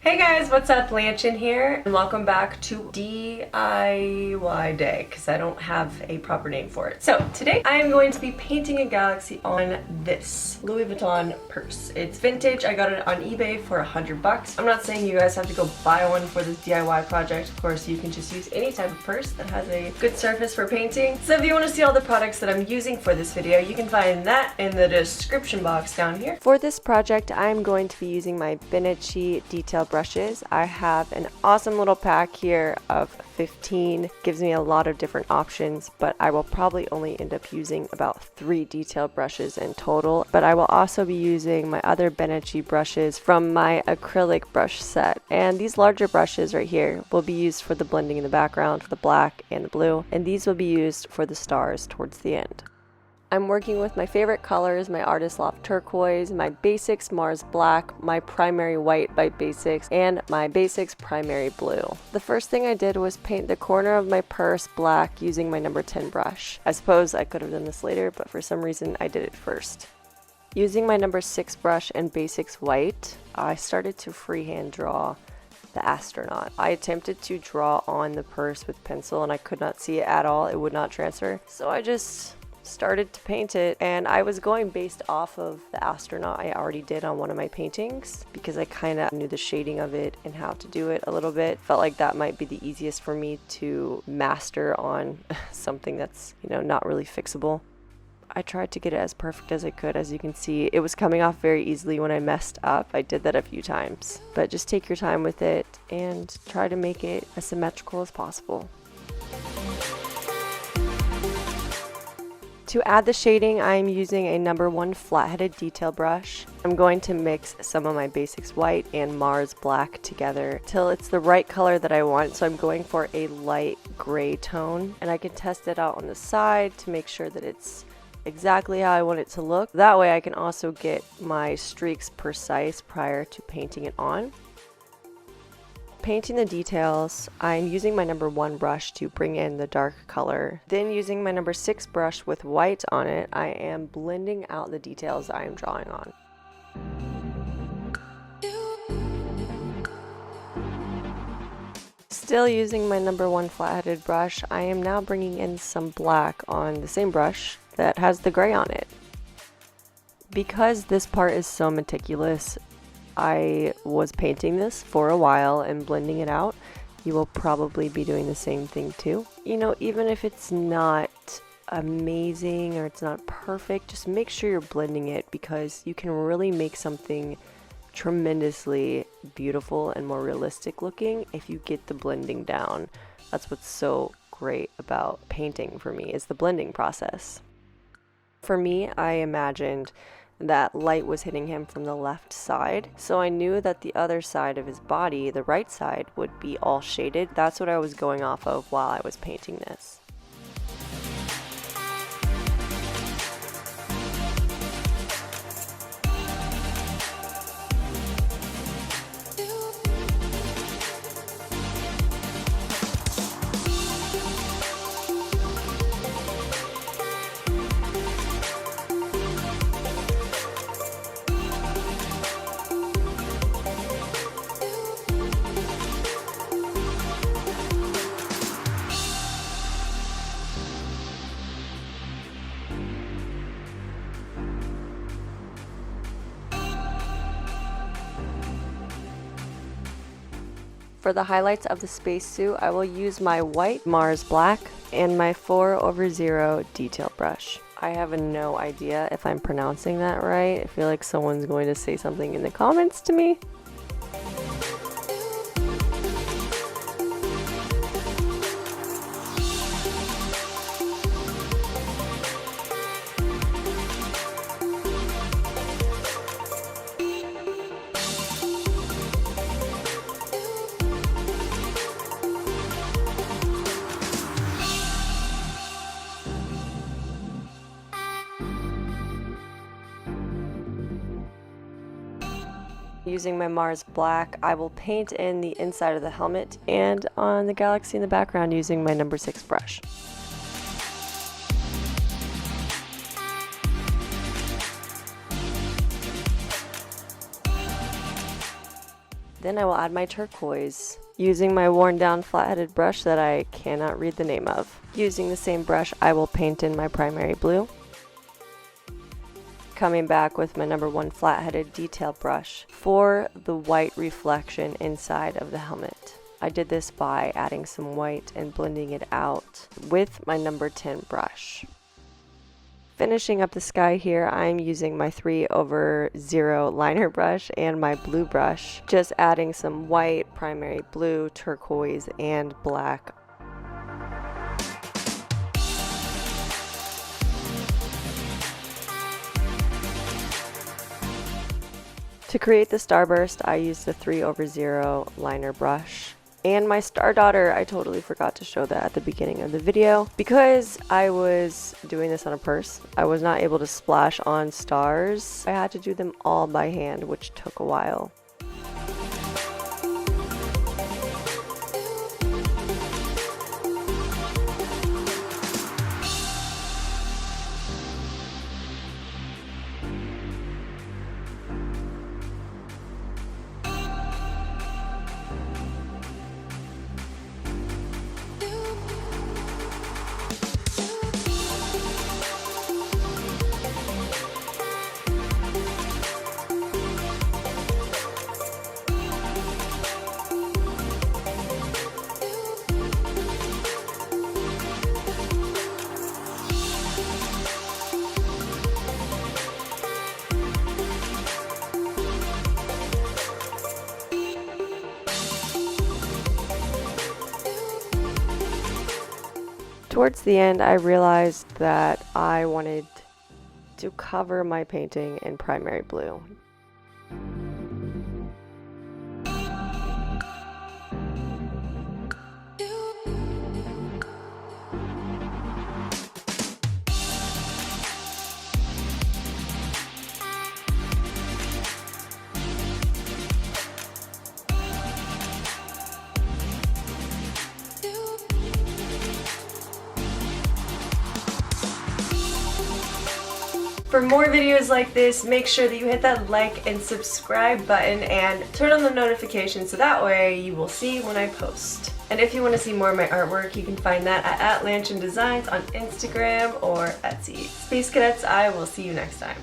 Hey guys, what's up? Lanchen here, and welcome back to DIY Day, because I don't have a proper name for it. So today I am going to be painting a galaxy on this Louis Vuitton purse. It's vintage. I got it on eBay for $100. I'm not saying you guys have to go buy one for this DIY project. Of course, you can just use any type of purse that has a good surface for painting. So if you want to see all the products that I'm using for this video, you can find that in the description box down here. For this project, I'm going to be using my BENICCI detail brushes. I have an awesome little pack here of 15. Gives me a lot of different options, but I will probably only end up using about 3 detail brushes in total. But I will also be using my other BENICCI brushes from my acrylic brush set. And these larger brushes right here will be used for the blending in the background, for the black and the blue. And these will be used for the stars towards the end. I'm working with my favorite colors, my Artist Loft Turquoise, my Basics Mars Black, my Primary White by Basics, and my Basics Primary Blue. The first thing I did was paint the corner of my purse black using my number 10 brush. I suppose I could have done this later, but for some reason I did it first. Using my number 6 brush and Basics White, I started to freehand draw the astronaut. I attempted to draw on the purse with pencil and I could not see it at all. It would not transfer. So I just started to paint it, and I was going based off of the astronaut I already did on one of my paintings because I kind of knew the shading of it and how to do it a little bit. Felt like that might be the easiest for me to master on something that's, not really fixable. I tried to get it as perfect as I could. As you can see, it was coming off very easily when I messed up. I did that a few times, but just take your time with it and try to make it as symmetrical as possible. To add the shading, I'm using a number 1 flat-headed detail brush. I'm going to mix some of my Basics White and Mars Black together till it's the right color that I want. So I'm going for a light gray tone, and I can test it out on the side to make sure that it's exactly how I want it to look. That way I can also get my streaks precise prior to painting it on. Painting the details, I'm using my number 1 brush to bring in the dark color. Then using my number 6 brush with white on it, I am blending out the details I am drawing on. Still using my number 1 flat-headed brush, I am now bringing in some black on the same brush that has the gray on it. Because this part is so meticulous, I was painting this for a while and blending it out. You will probably be doing the same thing too. Even if it's not amazing or it's not perfect, just make sure you're blending it because you can really make something tremendously beautiful and more realistic looking if you get the blending down. That's what's so great about painting for me, is the blending process. For me, I imagined that light was hitting him from the left side, so I knew that the other side of his body, the right side, would be all shaded. That's what I was going off of while I was painting this. For the highlights of the spacesuit, I will use my white Mars Black and my 4/0 detail brush. I have no idea if I'm pronouncing that right. I feel like someone's going to say something in the comments to me. Using my Mars Black, I will paint in the inside of the helmet and on the galaxy in the background using my number 6 brush. Then I will add my turquoise, using my worn down flat-headed brush that I cannot read the name of. Using the same brush, I will paint in my primary blue. Coming back with my number 1 flat-headed detail brush for the white reflection inside of the helmet. I did this by adding some white and blending it out with my number 10 brush. Finishing up the sky here, I'm using my 3/0 liner brush and my blue brush, just adding some white, primary blue, turquoise, and black. To create the starburst, I used the 3/0 liner brush. And my star daughter, I totally forgot to show that at the beginning of the video. Because I was doing this on a purse, I was not able to splash on stars. I had to do them all by hand, which took a while. Towards the end, I realized that I wanted to cover my painting in primary blue. For more videos like this, make sure that you hit that like and subscribe button and turn on the notifications so that way you will see when I post. And if you want to see more of my artwork, you can find that at Lanchen Designs on Instagram or Etsy. Space Cadets, I will see you next time.